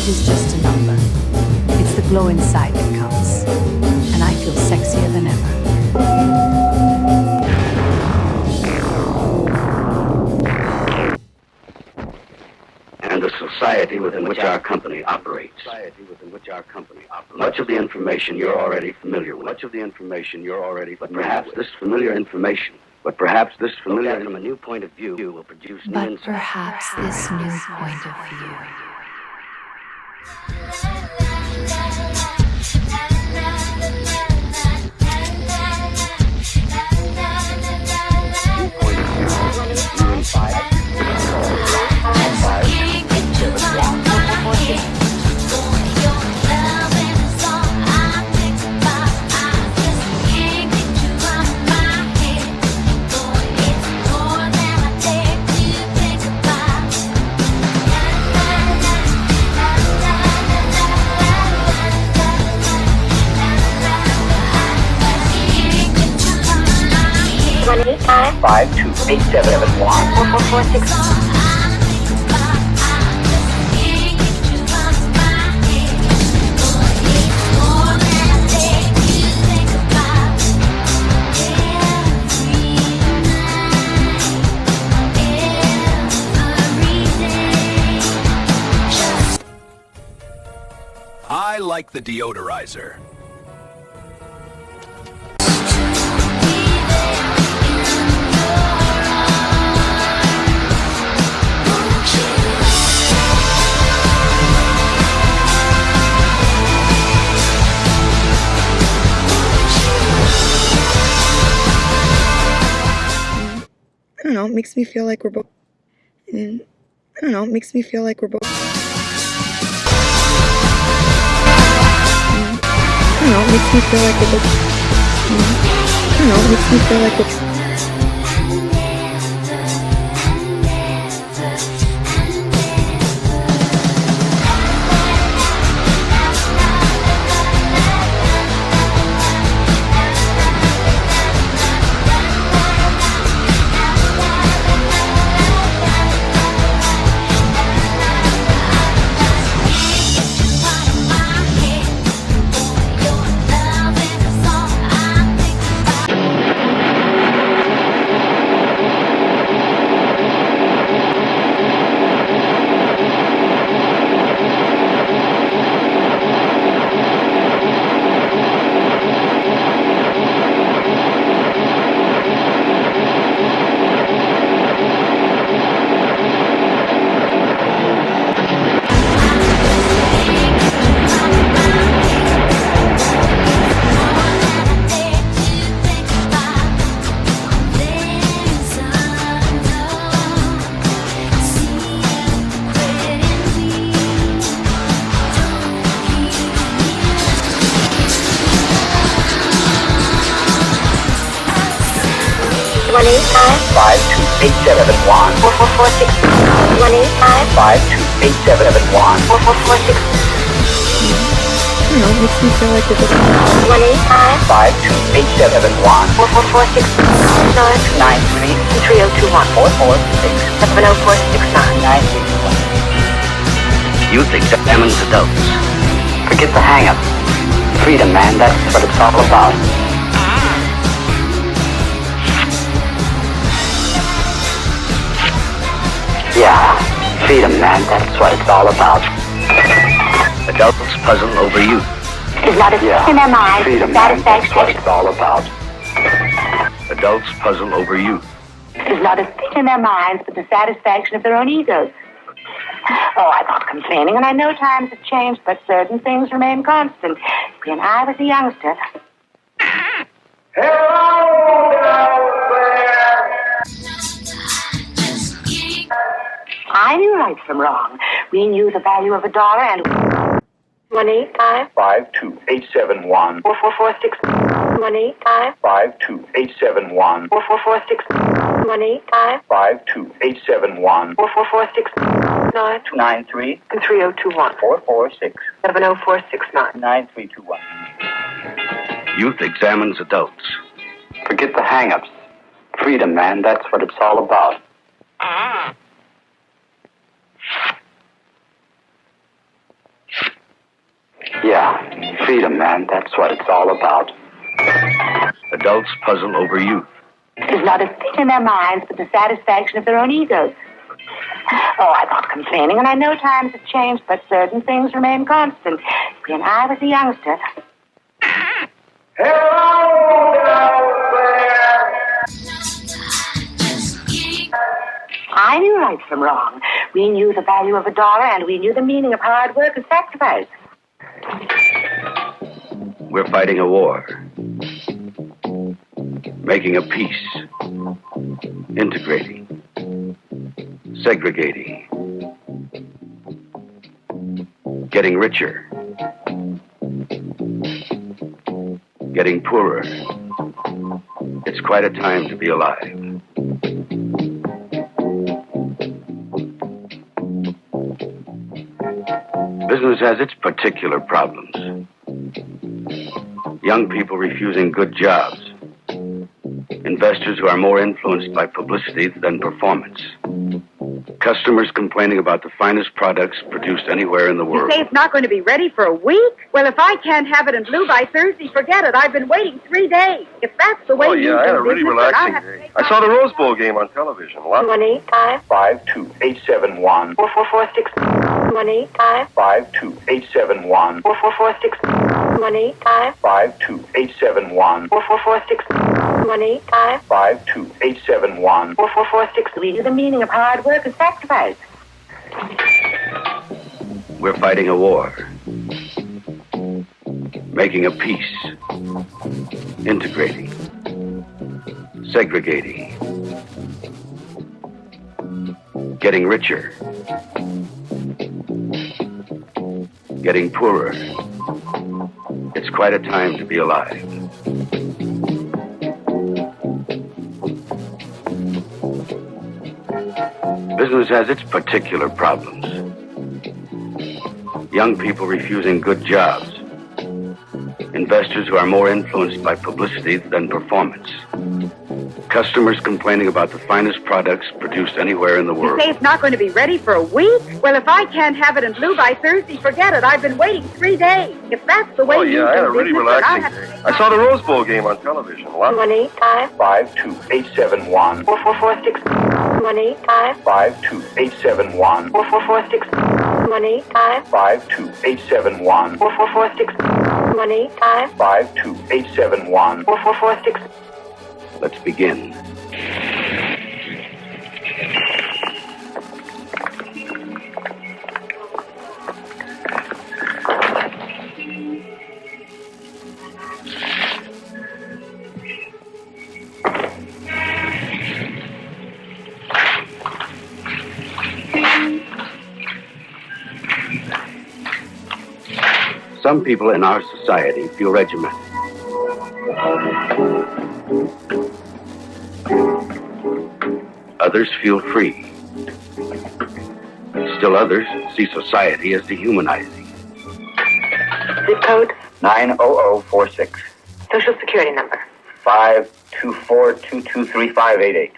Age is just a number. It's the glow inside that counts. And I feel sexier than ever. And the society within which our company operates. Much of the information you're already familiar with. But perhaps this familiar information from a new point of view will produce new insights. But perhaps this new point of view. Five two eight seven one 4446. I like the deodorizer. I don't know, it makes me feel like we're both. I don't know, it makes me feel like we're both. I don't know, it makes me feel like we're both. I don't know, it makes me feel like we're. Five two eight seven one 4446. 528771 4446. I don't know, it makes me feel like we're both. 528771 4446. 993 3021 446 70469 9321. Youth examines adults. Forget the hang-up. Freedom, man, that's what it's all about. Yeah, freedom, man, that's what it's all about. Adults puzzle over youth. There's not a thing in their minds. Freedom, man, that's what it's all about. Adults puzzle over youth. There's not a thing in their minds but the satisfaction of their own egos. Oh, I'm not complaining, and I know times have changed, but certain things remain constant. When I was a youngster... Hello down there! I knew right from wrong. We knew the value of $1 and... 185 52871 4446 185 52871 4446 185 52871 4446 293 and 3021 446 70469 9321. Youth examines adults. Forget the hang-ups. Freedom, man, that's what it's all about. Freedom, man, that's what it's all about. Adults puzzle over youth. There's not a thing in their minds but the satisfaction of their own egos. Oh, I'm not complaining, and I know times have changed, but certain things remain constant. When I was a youngster... Hello down there! I knew right from wrong. We knew the value of $1, and we knew the meaning of hard work and sacrifice. We're fighting a war. Making a peace. Integrating. Segregating. Getting richer. Getting poorer. It's quite a time to be alive. Business has its particular problems. Young people refusing good jobs. Investors who are more influenced by publicity than performance. Customers complaining about the finest products produced anywhere in the world. You say it's not going to be ready for a week? Well, if I can't have it in blue by Thursday, forget it. I've been waiting 3 days. If that's the way you do I had a really business, then I'll relaxing have to day. take I saw the Rose Bowl game on television. A lot. 52871 4446 52871 4446 52871 4446 52871 4446. We knew the meaning of hard work and sacrifice. We're fighting a war. Making a peace. Integrating. Segregating. Getting richer. Getting poorer. It's quite a time to be alive. Business has its particular problems. Young people refusing good jobs. Investors who are more influenced by publicity than performance. Customers complaining about the finest products produced anywhere in the You world. say it's not going to be ready for a week? Well, if I can't have it in blue by Thursday, forget it. I've been waiting 3 days. If that's the way you do I had a really business, then I'll relaxing have to day. take I saw the Rose Bowl game on television. A lot. 52871 4446 52871 4446 52871 4446 52871 4446. Let's begin. Some people in our society feel regimented. Others feel free. Still others see society as dehumanizing. Zip code, 90046 social security number, 524223588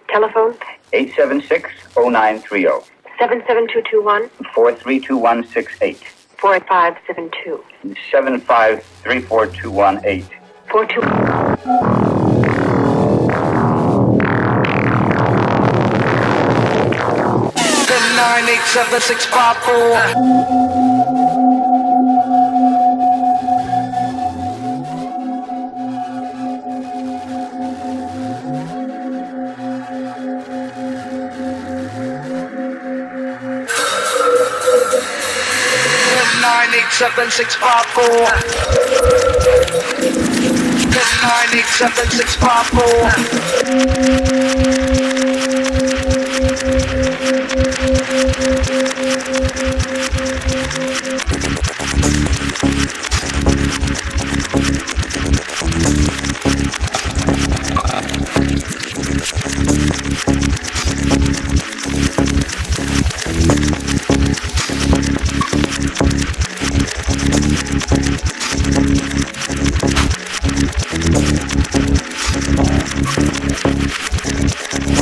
telephone, 876-0930 77221 432168 4572 7534218 42. 98765.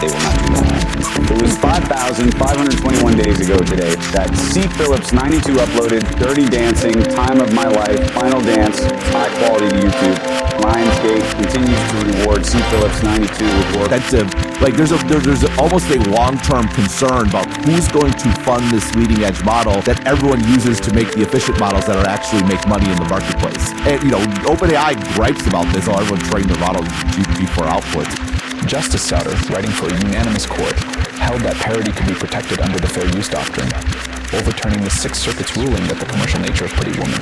they will not do that. It was 5,521 days ago today that C. Phillips 92 uploaded Dirty Dancing, Time of My Life, Final Dance, high quality to YouTube. Lionsgate continues to reward C. Phillips 92 with work. That's there's almost a long-term concern about who's going to fund this leading-edge model that everyone uses to make the efficient models that are actually make money in the marketplace. And OpenAI gripes about this. Oh, everyone trained their model GPT-4 output. Justice Souter, writing for a unanimous court, held that parody could be protected under the fair use doctrine, overturning the Sixth Circuit's ruling that the commercial nature of Pretty Woman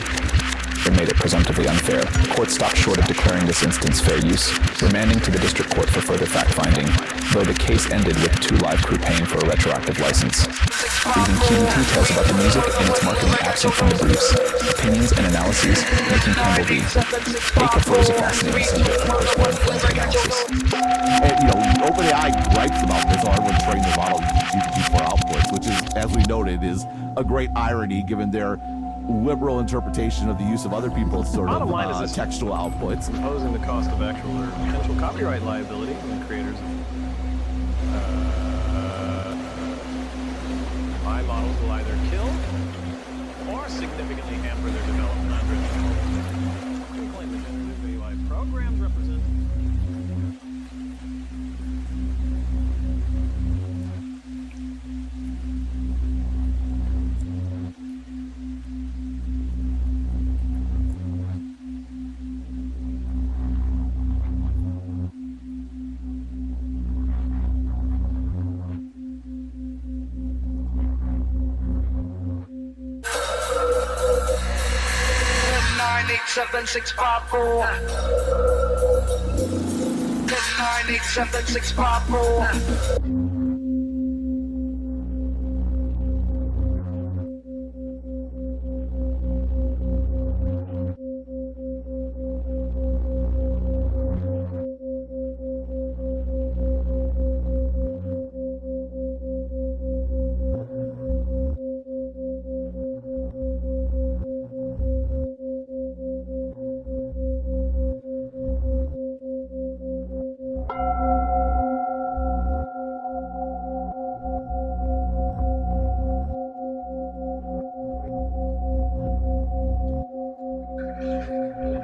made it presumptively unfair. The court stopped short of declaring this instance fair use, remanding to the district court for further fact-finding, though the case ended with 2 live crew paying for a retroactive license. Leaving key details about the music and its marketing absent from the briefs, opinions and analyses, making Campbell be. A4 is a fascinating subject for post-mortem forensic analysis. And, OpenAI gripes about this. Oh, everyone trained their model GPT-4 outputs, which is, as we noted, is a great irony given their liberal interpretation of the use of other people's sort of textual outputs. Imposing the cost of actual or potential copyright liability on the creators of my models will either kill or significantly hamper their development under the to claim that generative AI programs represent. Seven six five four. 10987654.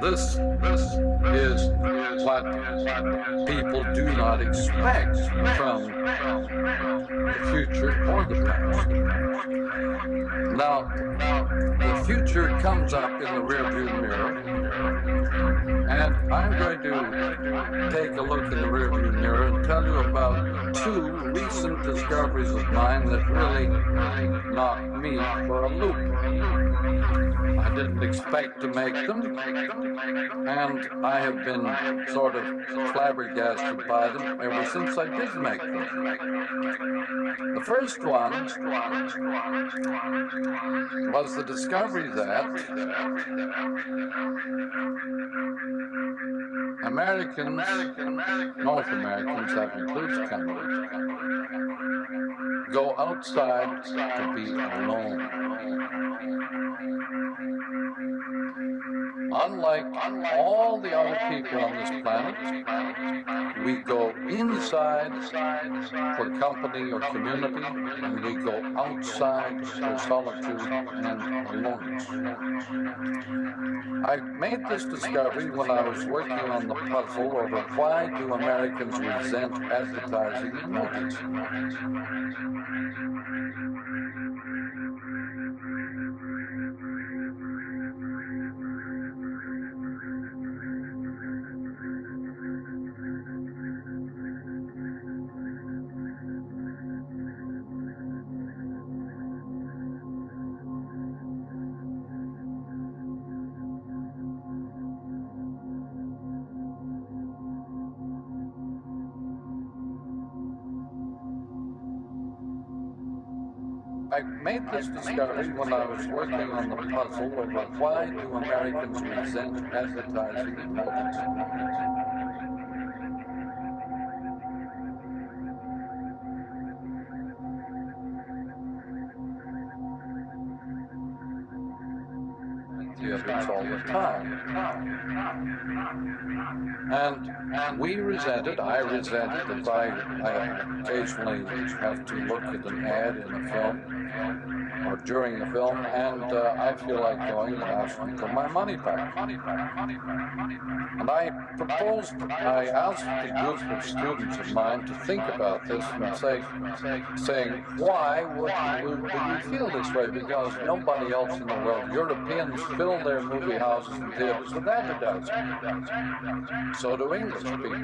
This is what people do not expect from the future or the past. Now, the future comes up in the rearview mirror, and I'm going to take a look in the rearview mirror and tell you about 2 recent discoveries of mine that really knocked me for a loop. I didn't expect to make them, and I have been sort of flabbergasted by them ever since I did make them. The first one was the discovery that Americans, North Americans, that includes Canada, go outside to be alone. Unlike all the other people on this planet, we go inside for company or community, and we go outside for solitude and aloneness. I made this discovery when I was working on the puzzle over why do Americans resent advertising in movies. I made this discovery when I was working on the puzzle over why do Americans resent advertising in movies. theaters all the time. And we resent it. I resent it if I occasionally have to look at an ad in a film or during a film, and I feel like going and asking for my money back. And I asked a group of students of mine to think about this and saying, why would you feel this way? Because nobody else in the world, Europeans fill their movie houses and theaters with advertising. So do English people.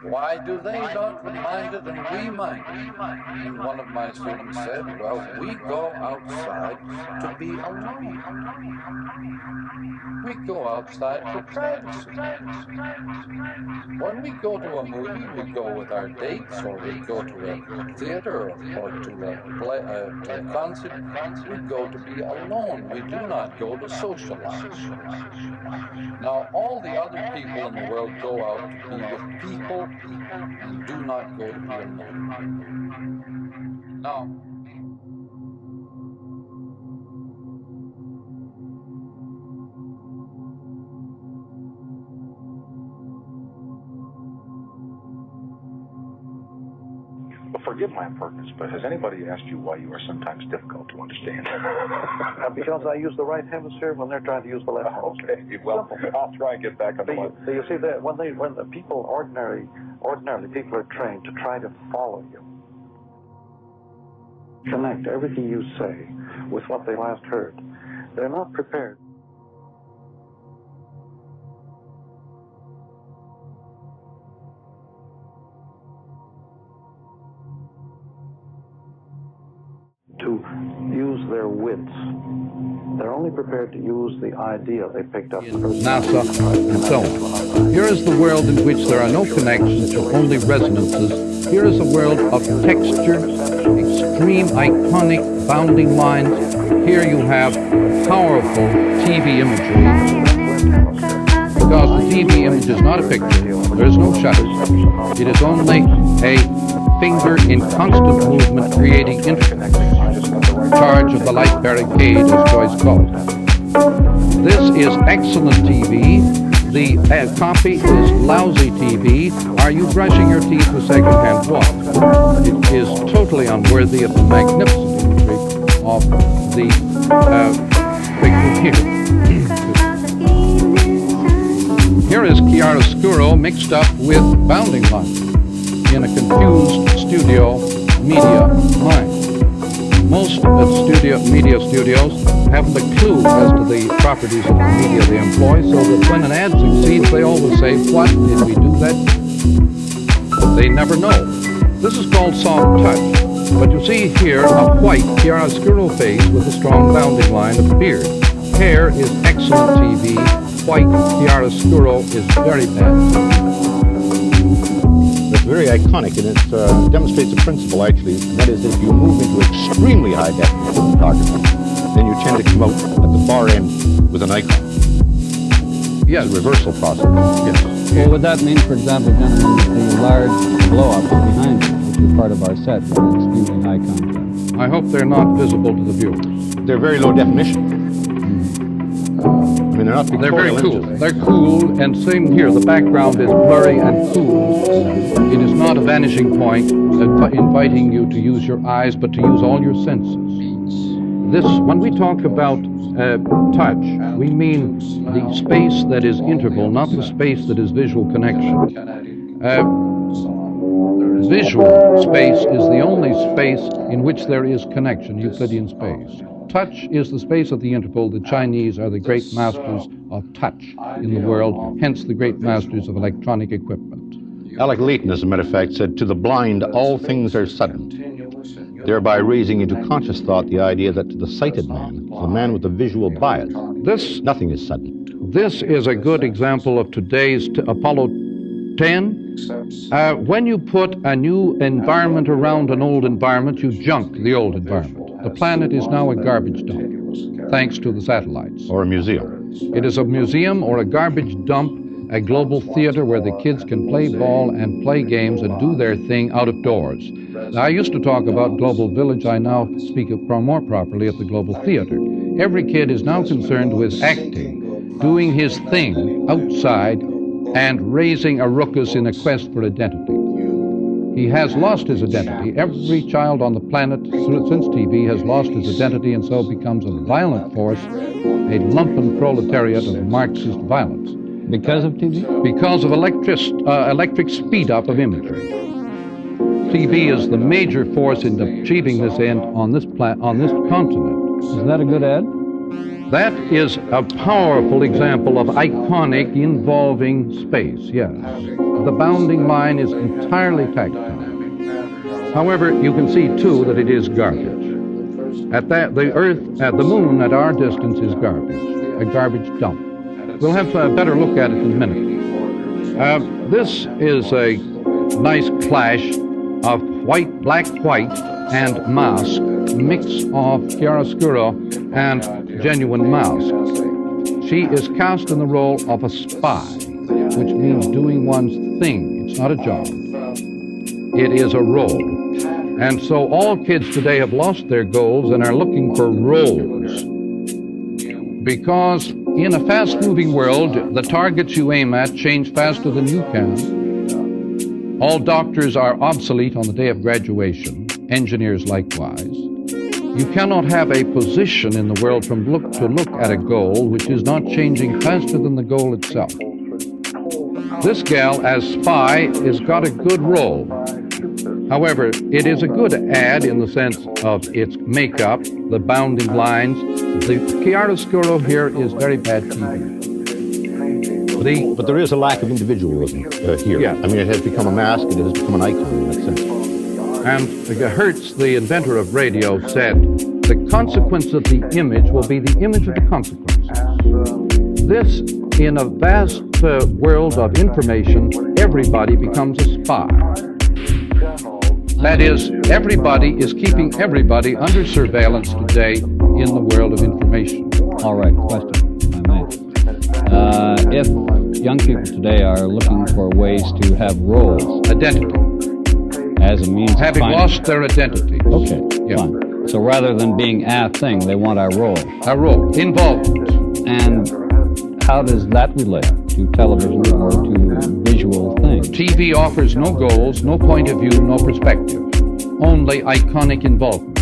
Why do they not mind it and we mind it? And one of my students said, well, we go outside to be alone. We go outside for privacy. When we go to a movie, we go with our dates, or we go to a theater, or to a concert. We go to be alone. We do not go to socialize. Now, all the other people in the world go out to be with people and do not go to be alone. Now, Well, forgive my impertinence, but has anybody asked you why you are sometimes difficult to understand? Because I use the right hemisphere when they're trying to use the left hemisphere. Okay, well, I'll try and get back on the line. So you see that when the people ordinarily people are trained to try to follow you, connect everything you say with what they last heard. They're not prepared. To use their wits. They're only prepared to use the idea they picked up from NASA, and so on. Here is the world in which there are no connections, but only resonances. Here is a world of texture, extreme, iconic bounding lines. Here you have powerful TV imagery. Because the TV image is not a picture, there is no shutters. It is only a finger in constant movement creating interconnections. Charge of the light barricade, as Joyce called it. This is excellent TV. The copy is lousy TV. Are you brushing your teeth with secondhand water? It is totally unworthy of the magnificent imagery of the picture here. Here is chiaroscuro mixed up with bounding lines in a confused studio media mind. Most media studios haven't a clue as to the properties of the media they employ, so that when an ad succeeds, they always say, what, did we do that? They never know. This is called soft touch. But you see here a white chiaroscuro face with a strong bounding line of beard. Hair is excellent TV. White chiaroscuro is very bad. It's very iconic, and it demonstrates a principle, actually, and that is if you move into extremely high definition photography, then you tend to come out at the far end with an icon. Yes. It's a reversal process. Yes. Well, would that mean, for example, gentlemen, that the large blow-up behind you, which is part of our set, with extremely high contrast? I hope they're not visible to the viewers. They're very low definition. I mean, they're not They're very cool. They're cool, and same here. The background is blurry and cool. It is not a vanishing point inviting you to use your eyes, but to use all your senses. This, when we talk about touch, we mean the space that is interval, not the space that is visual connection. Visual space is the only space in which there is connection, Euclidean space. Touch is the space of the interval. The Chinese are the great masters of touch in the world, hence the great masters of electronic equipment. Alec Leighton, as a matter of fact, said, to the blind, all things are sudden, thereby raising into conscious thought the idea that to the sighted man, the man with the visual bias, nothing is sudden. This is a good example of today's Apollo 10. When you put a new environment around an old environment, you junk the old environment. The planet is now a garbage dump, thanks to the satellites. Or a museum. It is a museum or a garbage dump a global theater where the kids can play ball and play games and do their thing out of doors. Now, I used to talk about Global Village. I now speak more properly of the Global Theater. Every kid is now concerned with acting, doing his thing outside, and raising a ruckus in a quest for identity. He has lost his identity. Every child on the planet since TV has lost his identity and so becomes a violent force, a lumpen proletariat of Marxist violence. Because of TV? Because of electric speed-up of imagery. TV is the major force in achieving this end on this continent. Is that a good ad? That is a powerful example of iconic involving space, yes. The bounding line is entirely tactile. However, you can see, too, that it is garbage. The moon at our distance is garbage, a garbage dump. We'll have a better look at it in a minute. This is a nice clash of black, white, and mask, mix of chiaroscuro and genuine mask. She is cast in the role of a spy, which means doing one's thing. It's not a job. It is a role. And so all kids today have lost their goals and are looking for roles. Because in a fast-moving world, the targets you aim at change faster than you can. All doctors are obsolete on the day of graduation, engineers likewise. You cannot have a position in the world from look to look at a goal which is not changing faster than the goal itself. This gal, as spy, has got a good role. However, it is a good ad in the sense of its makeup, the bounding lines. The chiaroscuro here is very bad TV. But there is a lack of individualism here. Yeah. I mean, it has become a mask, it has become an icon in that sense. And Hertz, the inventor of radio, said, the consequence of the image will be the image of the consequences. This, in a vast world of information, everybody becomes a spy. That is, everybody is keeping everybody under surveillance today in the world of information. All right, question, if I may. If young people today are looking for ways to have roles, identity, as a means having of lost their identity. Okay, yeah. Fine. So rather than being a thing, they want our role. Our role, involvement. And how does that relate to television or to visual things? TV offers no goals, no point of view, no perspective. Only iconic involvement.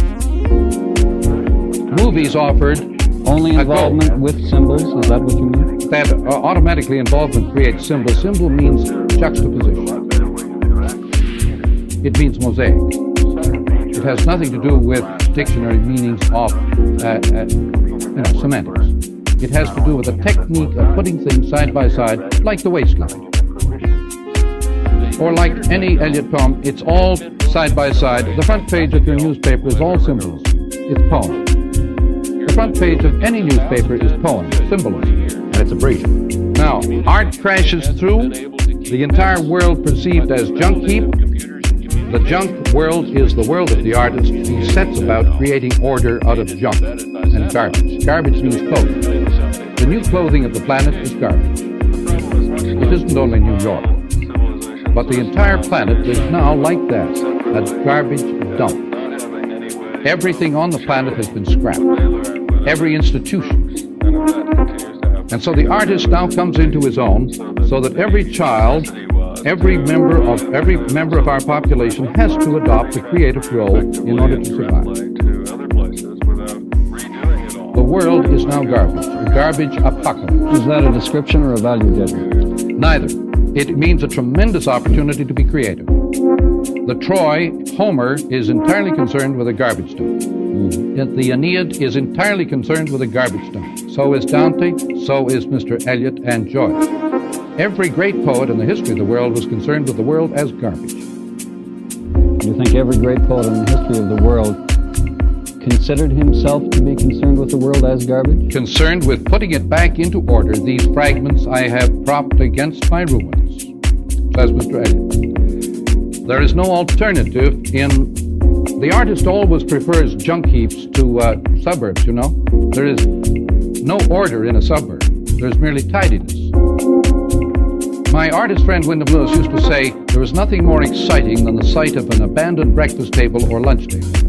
Movies offered only involvement with symbols, is that what you mean? That automatically involvement creates symbols. Symbol means juxtaposition. It means mosaic. It has nothing to do with dictionary meanings of semantics. It has to do with the technique of putting things side by side, like the waistline. Or like any Eliot poem, it's all side by side. The front page of your newspaper is all symbols. It's poem. The front page of any newspaper is poem, symbolism. And it's abrasion. Now, art crashes through, the entire world perceived as junk heap. The junk world is the world of the artist. He sets about creating order out of junk and garbage. Garbage means clothing. The new clothing of the planet is garbage. It isn't only New York, but the entire planet is now like that, a garbage dump. Everything on the planet has been scrapped. Every institution. And so the artist now comes into his own, so that every child, every member of our population has to adopt a creative role in order to survive. The world is now garbage, a garbage apocalypse. Is that a description or a value judgment? Neither. It means a tremendous opportunity to be creative. The Troy, Homer, is entirely concerned with a garbage dump. The Aeneid is entirely concerned with a garbage dump. So is Dante, so is Mr. Eliot and Joyce. Every great poet in the history of the world was concerned with the world as garbage. You think every great poet in the history of the world considered himself to be concerned with the world as garbage? Concerned with putting it back into order, these fragments I have propped against my ruins, says Mr. Eliot. There is no alternative in... The artist always prefers junk heaps to suburbs, you know. There is no order in a suburb. There's merely tidiness. My artist friend Wyndham Lewis used to say, there is nothing more exciting than the sight of an abandoned breakfast table or lunch table.